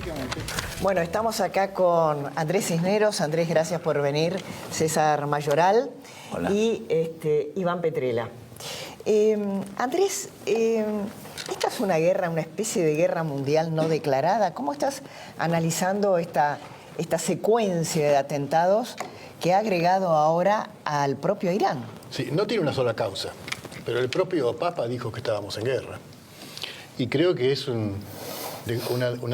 efectivamente. Bueno, estamos acá con Andrés Cisneros. Andrés, gracias por venir. César Mayoral. Hola. Y Iván Petrella. Andrés, esta es una guerra, una especie de guerra mundial no declarada. ¿Cómo estás analizando esta secuencia de atentados que ha agregado ahora al propio Irán? Sí, no tiene una sola causa, pero el propio Papa dijo que estábamos en guerra. Y creo que es una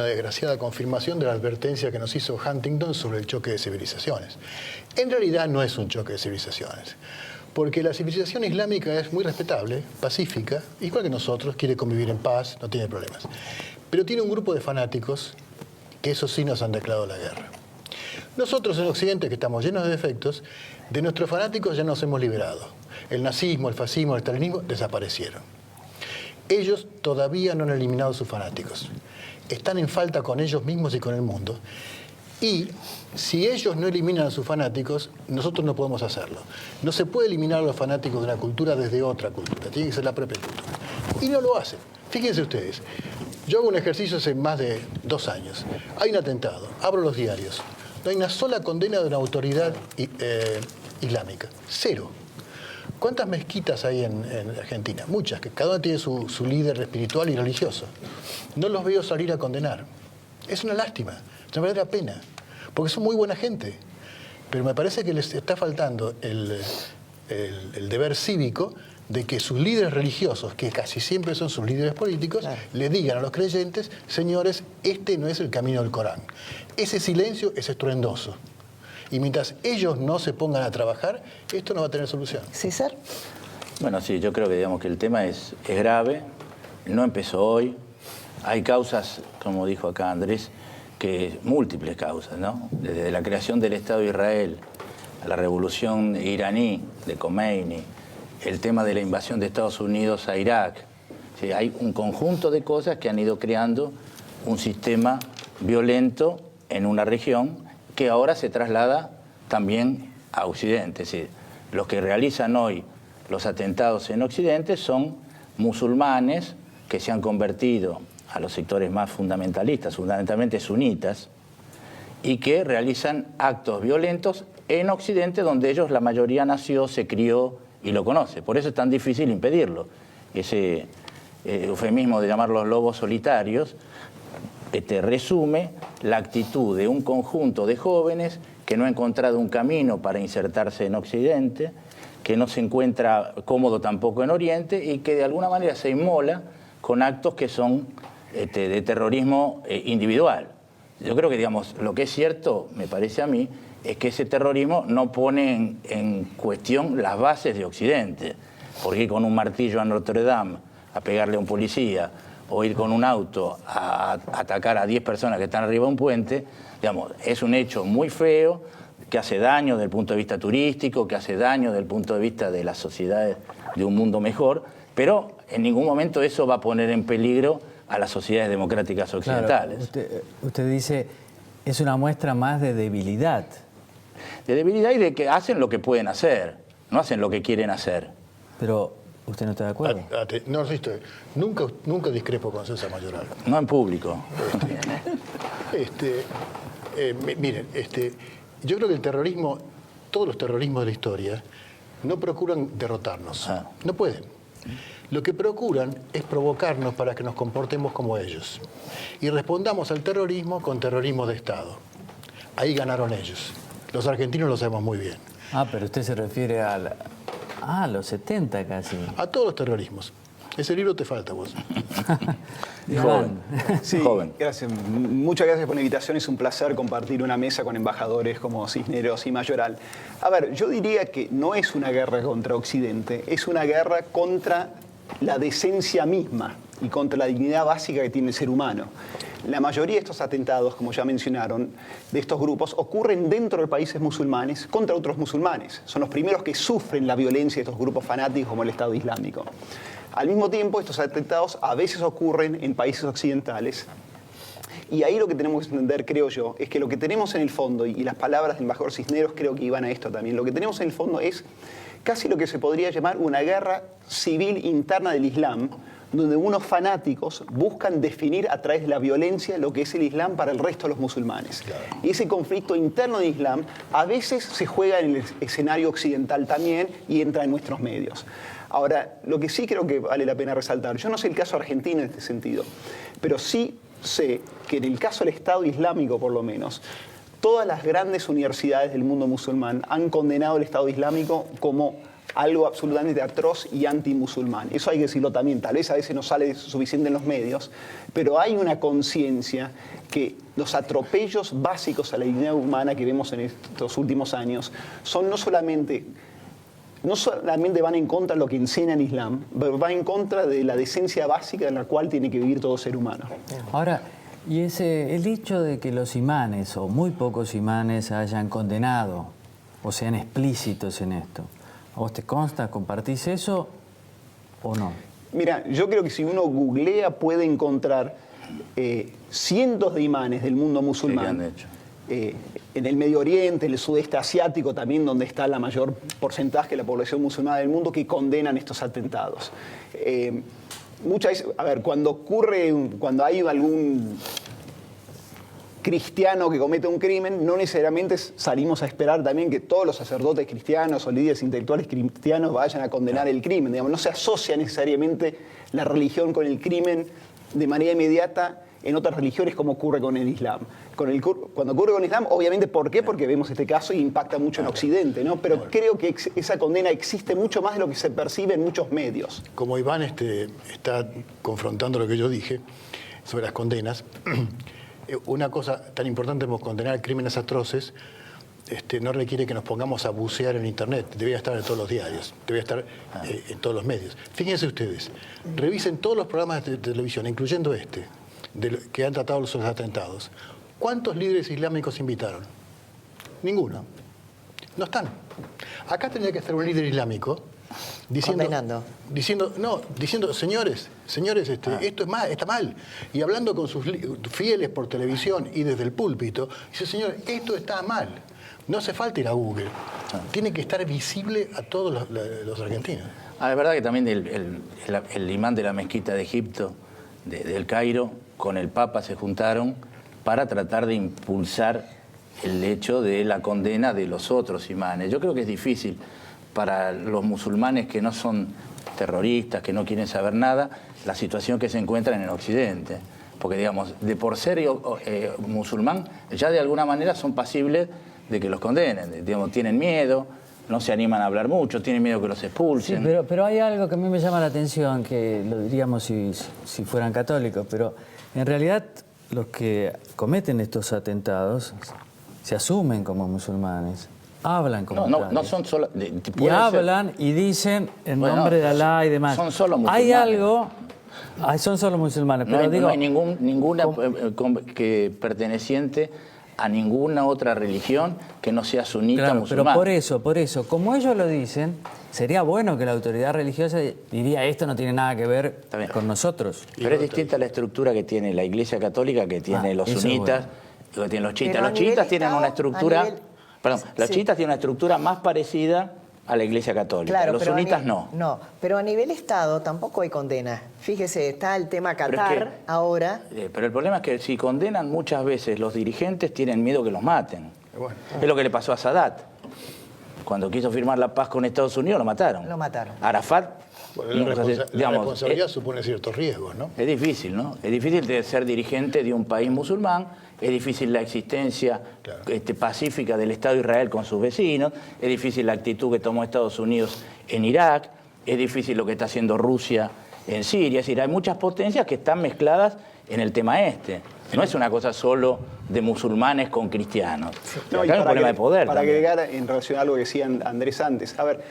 desgraciada confirmación de la advertencia que nos hizo Huntington sobre el choque de civilizaciones. En realidad no es un choque de civilizaciones, porque la civilización islámica es muy respetable, pacífica, igual que nosotros, quiere convivir en paz, no tiene problemas. Pero tiene un grupo de fanáticos que esos sí nos han declarado la guerra. Nosotros en Occidente, que estamos llenos de defectos, de nuestros fanáticos ya nos hemos liberado. El nazismo, el fascismo, el estalinismo desaparecieron. Ellos todavía no han eliminado sus fanáticos. Están en falta con ellos mismos y con el mundo. Y si ellos no eliminan a sus fanáticos, nosotros no podemos hacerlo. No se puede eliminar a los fanáticos de una cultura desde otra cultura. Tiene que ser la propia cultura. Y no lo hacen. Fíjense ustedes. Yo hago un ejercicio hace más de 2 años. Hay un atentado. Abro los diarios. No hay una sola condena de una autoridad islámica. 0. ¿Cuántas mezquitas hay en Argentina? Muchas, que cada una tiene su líder espiritual y religioso. No los veo salir a condenar. Es una lástima, es una verdadera pena, porque son muy buena gente. Pero me parece que les está faltando el deber cívico de que sus líderes religiosos, que casi siempre son sus líderes políticos, claro, le digan a los creyentes: señores, este no es el camino del Corán. Ese silencio es estruendoso. Y mientras ellos no se pongan a trabajar, esto no va a tener solución. César. Bueno, sí, yo creo que, digamos, que el tema es grave, no empezó hoy. Hay causas, como dijo acá Andrés, que múltiples causas, ¿no? Desde la creación del Estado de Israel, a la revolución iraní de Khomeini, el tema de la invasión de Estados Unidos a Irak. Sí, hay un conjunto de cosas que han ido creando un sistema violento en una región que ahora se traslada también a Occidente. Es decir, los que realizan hoy los atentados en Occidente son musulmanes que se han convertido a los sectores más fundamentalistas, fundamentalmente sunitas, y que realizan actos violentos en Occidente, donde ellos, la mayoría, nació, se crió y lo conoce. Por eso es tan difícil impedirlo. Ese eufemismo de llamarlos lobos solitarios resume la actitud de un conjunto de jóvenes que no ha encontrado un camino para insertarse en Occidente, que no se encuentra cómodo tampoco en Oriente y que de alguna manera se inmola con actos que son de terrorismo individual. Yo creo que, digamos, lo que es cierto, me parece a mí, es que ese terrorismo no pone en cuestión las bases de Occidente, porque ir con un martillo a Notre Dame a pegarle a un policía o ir con un auto a atacar a 10 personas que están arriba de un puente, digamos, es un hecho muy feo, que hace daño desde el punto de vista turístico, que hace daño desde el punto de vista de las sociedades de un mundo mejor, pero en ningún momento eso va a poner en peligro a las sociedades democráticas occidentales. Claro, usted dice, es una muestra más de debilidad. De debilidad y de que hacen lo que pueden hacer, no hacen lo que quieren hacer. Pero ¿usted no está de acuerdo? No, sí estoy. Nunca discrepo con César Mayoral. No en público. Miren, yo creo que el terrorismo, todos los terrorismos de la historia, no procuran derrotarnos. No pueden. Lo que procuran es provocarnos para que nos comportemos como ellos. Y respondamos al terrorismo con terrorismo de Estado. Ahí ganaron ellos. Los argentinos lo sabemos muy bien. Ah, pero usted se refiere a los 70 casi. A todos los terrorismos. Ese libro te falta, vos. Joven. Sí, Joven. Gracias. Muchas gracias por la invitación. Es un placer compartir una mesa con embajadores como Cisneros y Mayoral. A ver, yo diría que no es una guerra contra Occidente, es una guerra contra la decencia misma y contra la dignidad básica que tiene el ser humano. La mayoría de estos atentados, como ya mencionaron, de estos grupos, ocurren dentro de países musulmanes contra otros musulmanes. Son los primeros que sufren la violencia de estos grupos fanáticos como el Estado Islámico. Al mismo tiempo, estos atentados a veces ocurren en países occidentales. Y ahí lo que tenemos que entender, creo yo, es que lo que tenemos en el fondo, y las palabras del embajador Cisneros creo que iban a esto también, lo que tenemos en el fondo es casi lo que se podría llamar una guerra civil interna del Islam, donde unos fanáticos buscan definir a través de la violencia lo que es el Islam para el resto de los musulmanes. Claro. Y ese conflicto interno del Islam a veces se juega en el escenario occidental también y entra en nuestros medios. Ahora, lo que sí creo que vale la pena resaltar, yo no sé el caso argentino en este sentido, pero sí sé que en el caso del Estado Islámico, por lo menos, todas las grandes universidades del mundo musulmán han condenado el Estado Islámico como algo absolutamente atroz y antimusulmán. Eso hay que decirlo también, tal vez a veces no sale suficiente en los medios, pero hay una conciencia que los atropellos básicos a la dignidad humana que vemos en estos últimos años son no solamente van en contra de lo que enseña el Islam, pero va en contra de la decencia básica en la cual tiene que vivir todo ser humano. Ahora, y el hecho de que los imanes, o muy pocos imanes, hayan condenado o sean explícitos en esto, ¿a vos te consta, compartís eso o no? Mira, yo creo que si uno googlea puede encontrar cientos de imanes del mundo musulmán. ¿Qué han hecho? En el Medio Oriente, en el sudeste asiático también, donde está la mayor porcentaje de la población musulmana del mundo, que condenan estos atentados. Muchas veces, a ver, cuando hay algún cristiano que comete un crimen, no necesariamente salimos a esperar también que todos los sacerdotes cristianos o líderes intelectuales cristianos vayan a condenar el crimen. Digamos, no se asocia necesariamente la religión con el crimen de manera inmediata en otras religiones como ocurre con el Islam. Cuando ocurre con el Islam, obviamente, ¿por qué? Porque vemos este caso y impacta mucho en Occidente, ¿no? Pero creo que esa condena existe mucho más de lo que se percibe en muchos medios. Como Iván está confrontando lo que yo dije sobre las condenas, una cosa tan importante como condenar crímenes atroces no requiere que nos pongamos a bucear en Internet. Debería estar en todos los diarios, debería estar en todos los medios. Fíjense ustedes, revisen todos los programas de televisión, incluyendo que han tratado los atentados. ¿Cuántos líderes islámicos invitaron? Ninguno. No están. Acá tendría que estar un líder islámico diciendo, señores, esto es mal, está mal. Y hablando con sus fieles por televisión y desde el púlpito, dice, señor, esto está mal. No hace falta ir a Google. Tiene que estar visible a todos los argentinos. Es verdad que también el imán de la mezquita de Egipto, del Cairo, con el Papa se juntaron para tratar de impulsar el hecho de la condena de los otros imanes. Yo creo que es difícil para los musulmanes que no son terroristas, que no quieren saber nada, la situación que se encuentran en Occidente. Porque, digamos, de por ser musulmán, ya de alguna manera son pasibles de que los condenen. Digamos, tienen miedo, no se animan a hablar mucho, tienen miedo que los expulsen. Sí, pero hay algo que a mí me llama la atención, que lo diríamos si fueran católicos, pero en realidad los que cometen estos atentados se asumen como musulmanes, hablan como tales. No son solo... Y hablan y dicen en nombre de Alá y demás. Son solo musulmanes. Hay algo... son solo musulmanes, pero no hay ninguna que perteneciente a ninguna otra religión que no sea sunita musulmana. Pero por eso, como ellos lo dicen, sería bueno que la autoridad religiosa diría esto no tiene nada que ver con nosotros. Pero es distinta la estructura que tiene la Iglesia Católica, que tiene los sunitas, que tienen los chiitas. Los chiitas tienen una estructura... los chiitas tienen una estructura más parecida a la Iglesia Católica. Claro, los sunitas no. No, pero a nivel Estado tampoco hay condena. Fíjese, está el tema Qatar ahora. Pero el problema es que si condenan muchas veces, los dirigentes tienen miedo que los maten. Bueno. Es lo que le pasó a Sadat. Cuando quiso firmar la paz con Estados Unidos, lo mataron. Arafat... Bueno, la responsabilidad supone ciertos riesgos, ¿no? Es difícil, ¿no? Es difícil de ser dirigente de un país musulmán, es difícil la existencia pacífica del Estado de Israel con sus vecinos, es difícil la actitud que tomó Estados Unidos en Irak, es difícil lo que está haciendo Rusia en Siria. Es decir, hay muchas potencias que están mezcladas en el tema No es una cosa solo de musulmanes con cristianos. No, acá hay un problema de poder. Para agregar en relación a algo que decía Andrés antes, a ver,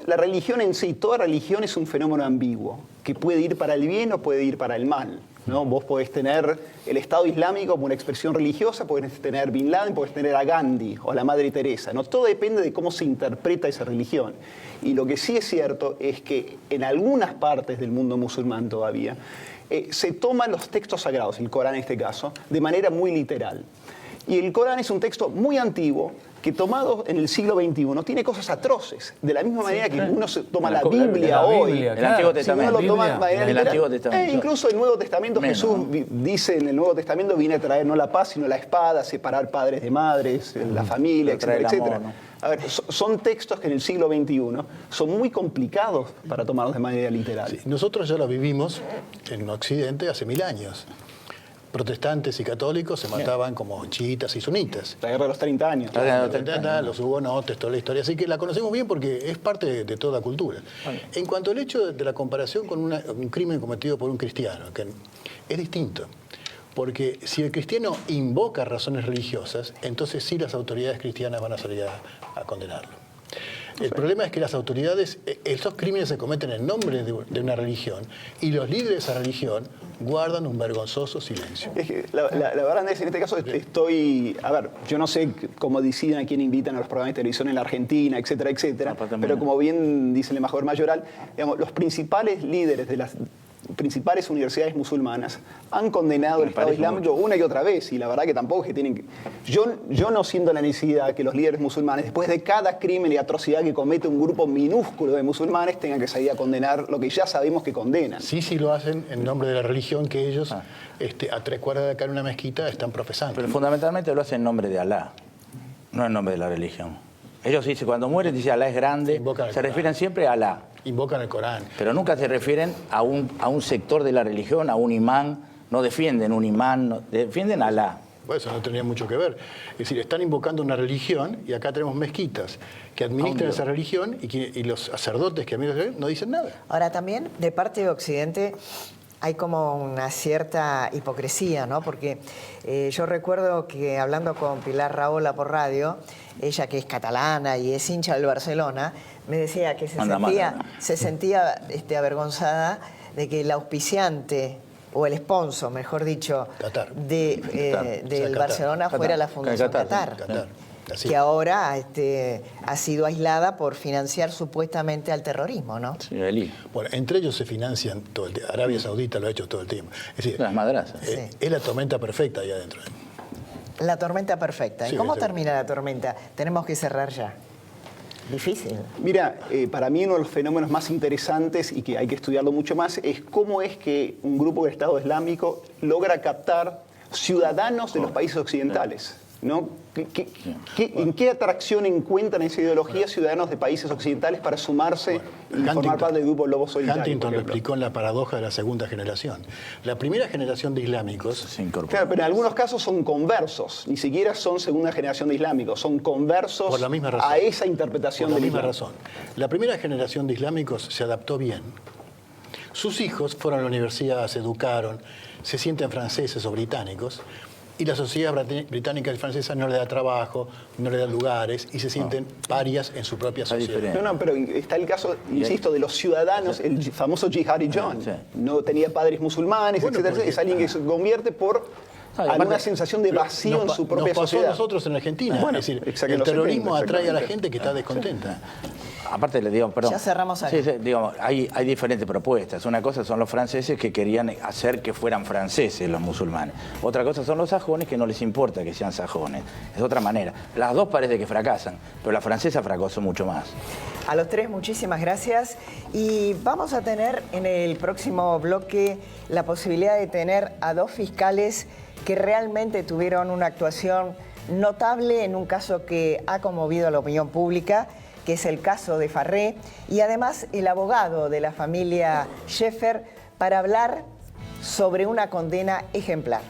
la religión en sí, toda religión es un fenómeno ambiguo, que puede ir para el bien o puede ir para el mal, ¿no? Vos podés tener el Estado Islámico como una expresión religiosa, podés tener Bin Laden, podés tener a Gandhi o a la Madre Teresa, ¿no? Todo depende de cómo se interpreta esa religión. Y lo que sí es cierto es que en algunas partes del mundo musulmán todavía se toman los textos sagrados, el Corán en este caso, de manera muy literal. Y el Corán es un texto muy antiguo que tomado en el siglo XXI tiene cosas atroces. De la misma manera que uno se toma la Biblia Biblia hoy. el Antiguo Si uno lo Testamento. toma de manera El literal, Antiguo Testamento. incluso el Nuevo Testamento, Menos, Jesús ¿no? dice en el Nuevo Testamento viene a traer no la paz, sino la espada, separar padres de madres, la familia, Traer etcétera, el amor, etcétera. ¿no? A ver, son textos que en el siglo XXI son muy complicados para tomarlos de manera literal. Sí, nosotros ya lo vivimos en Occidente hace 1000 años. Protestantes y católicos se mataban como chiitas y sunitas. La guerra de los 30 años. La guerra de los 30 años. Los hugonotes, toda la historia. Así que la conocemos bien porque es parte de toda cultura. En cuanto al hecho de la comparación con un crimen cometido por un cristiano, que es distinto. Porque si el cristiano invoca razones religiosas, entonces sí las autoridades cristianas van a salir a condenarlo. El problema es que las autoridades, estos crímenes se cometen en nombre de una religión y los líderes de esa religión guardan un vergonzoso silencio. Es que la verdad, Andrés, en este caso estoy... A ver, yo no sé cómo deciden a quién invitan a los programas de televisión en la Argentina, etcétera, etcétera. Pero como bien dice el embajador Mayoral, digamos, los principales líderes de las principales universidades musulmanas han condenado el Estado Islámico una y otra vez, y la verdad que tampoco es que tienen que... Yo no siento la necesidad que los líderes musulmanes, después de cada crimen y atrocidad que comete un grupo minúsculo de musulmanes, tengan que salir a condenar lo que ya sabemos que condenan. Sí lo hacen en nombre de la religión que ellos, a 3 cuadras de acá en una mezquita, están profesando. Pero fundamentalmente lo hacen en nombre de Alá, no en nombre de la religión. Ellos dicen, cuando mueren, dicen Alá es grande, se refieren siempre a Alá. Invocan el Corán. Pero nunca se refieren a un sector de la religión, a un imán. No defienden un imán, defienden a Alá. Bueno, eso no tenía mucho que ver. Es decir, están invocando una religión y acá tenemos mezquitas que administran esa religión y los sacerdotes que administran no dicen nada. Ahora, también de parte de Occidente hay como una cierta hipocresía, ¿no? Porque yo recuerdo que hablando con Pilar Rahola por radio, ella que es catalana y es hincha del Barcelona, me decía que se sentía avergonzada de que el auspiciante o el sponsor, mejor dicho, Qatar. del Barcelona fuera la Fundación Qatar. Así. Que ahora ha sido aislada por financiar supuestamente al terrorismo, ¿no? Sí, Elí. Bueno, entre ellos se financian todo el tiempo. Arabia Saudita lo ha hecho todo el tiempo. Es decir, Las madrazas. es la tormenta perfecta ahí adentro. La tormenta perfecta. ¿Y Sí, cómo sí. termina la tormenta? Tenemos que cerrar ya. Difícil. Mira, para mí uno de los fenómenos más interesantes y que hay que estudiarlo mucho más es cómo es que un grupo del Estado Islámico logra captar ciudadanos de los países occidentales, ¿no? ¿En qué atracción encuentran esa ideología ciudadanos de países occidentales para sumarse y formar parte del grupo Lobo Solitario? Huntington lo explicó en la paradoja de la segunda generación. La primera generación de islámicos Se incorpora. Claro, pero en algunos casos son conversos, ni siquiera son segunda generación de islámicos, son conversos Por la misma razón. a esa interpretación por la del misma Islam. razón. La primera generación de islámicos se adaptó bien. Sus hijos fueron a la universidad, se educaron, se sienten franceses o británicos, y la sociedad británica y francesa no le da trabajo, no le da lugares, y se sienten parias en su propia sociedad. diferente. No, pero está el caso, insisto, de los ciudadanos, el famoso Jihadi John. Sí. No tenía padres musulmanes, Bueno, etcétera. porque- Es alguien que se convierte por aparte- alguna sensación de vacío en su propia Nos pasó sociedad. a nosotros en Argentina. Bueno, es decir, exacto, en el los terrorismo 70, atrae a la exactamente. gente que está descontenta. Aparte le digo, perdón. Ya cerramos acá. Sí, digamos, hay diferentes propuestas. Una cosa son los franceses que querían hacer que fueran franceses los musulmanes. Otra cosa son los sajones que no les importa que sean sajones. Es otra manera. Las dos parece que fracasan, pero la francesa fracasó mucho más. A los tres, muchísimas gracias. Y vamos a tener en el próximo bloque la posibilidad de tener a 2 fiscales que realmente tuvieron una actuación notable en un caso que ha conmovido a la opinión pública, que es el caso de Farré, y además el abogado de la familia Schäfer para hablar sobre una condena ejemplar.